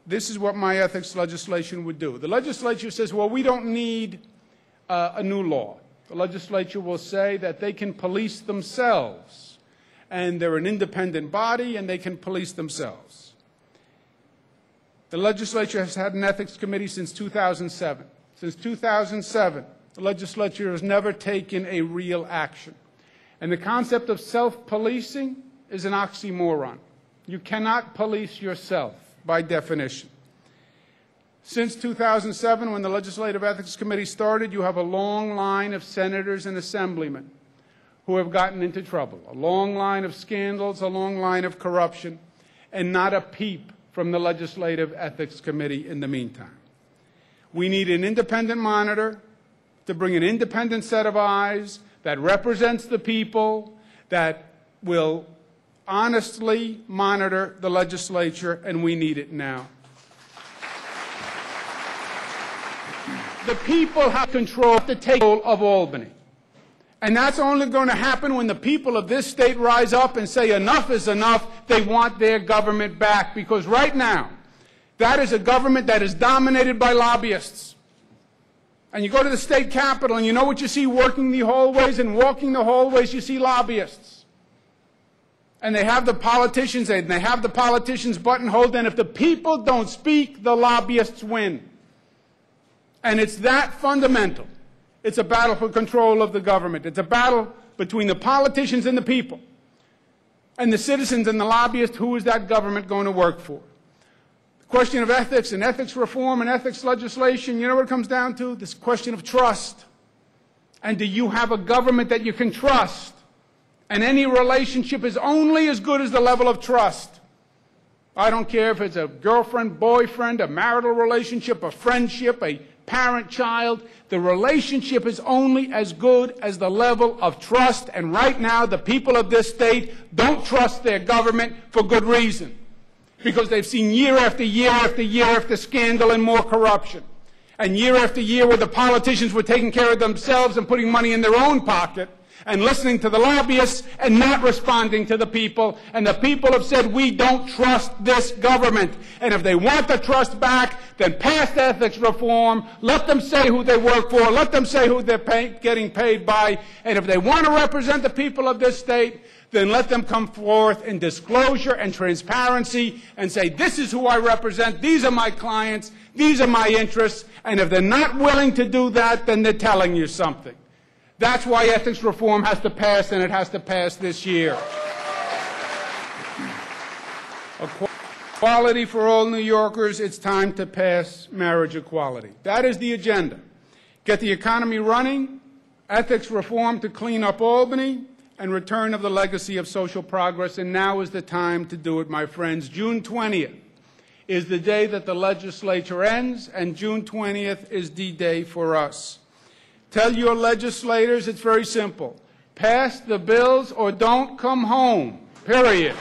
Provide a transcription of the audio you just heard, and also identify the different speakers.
Speaker 1: this is what my ethics legislation would do. The legislature says, well, we don't need a new law. The legislature will say that they can police themselves, and they're an independent body, and they can police themselves. The legislature has had an ethics committee since 2007. Since 2007, the legislature has never taken a real action. And the concept of self-policing is an oxymoron. You cannot police yourself, by definition. Since 2007, when the Legislative Ethics Committee started, you have a long line of senators and assemblymen who have gotten into trouble, a long line of scandals, a long line of corruption, and not a peep from the Legislative Ethics Committee in the meantime. We need an independent monitor to bring an independent set of eyes that represents the people, that will honestly monitor the legislature, and we need it now. The people have control to take control of Albany. And that's only going to happen when the people of this state rise up and say enough is enough. They want their government back, because right now, that is a government that is dominated by lobbyists. And you go to the state capitol and you know what you see working the hallways, and walking the hallways you see lobbyists. And they have the politicians, and they have the politicians buttonholed, and if the people don't speak, the lobbyists win. And it's that fundamental. It's a battle for control of the government. It's a battle between the politicians and the people. And the citizens and the lobbyists, who is that government going to work for? The question of ethics and ethics reform and ethics legislation, you know what it comes down to? This question of trust. And do you have a government that you can trust? And any relationship is only as good as the level of trust. I don't care if it's a girlfriend, boyfriend, a marital relationship, a friendship, a parent-child. The relationship is only as good as the level of trust. And right now, the people of this state don't trust their government for good reason. Because they've seen year after year after year after scandal and more corruption. And year after year where the politicians were taking care of themselves and putting money in their own pocket, and listening to the lobbyists and not responding to the people. And the people have said, we don't trust this government. And if they want the trust back, then pass ethics reform. Let them say who they work for. Let them say who they're getting paid by. And if they want to represent the people of this state, then let them come forth in disclosure and transparency and say, this is who I represent. These are my clients. These are my interests. And if they're not willing to do that, then they're telling you something. That's why ethics reform has to pass, and it has to pass this year. Equality for all New Yorkers, it's time to pass marriage equality. That is the agenda. Get the economy running, ethics reform to clean up Albany, and return of the legacy of social progress. And now is the time to do it, my friends. June 20th is the day that the legislature ends, and June 20th is D-Day for us. Tell your legislators it's very simple. Pass the bills or don't come home, period.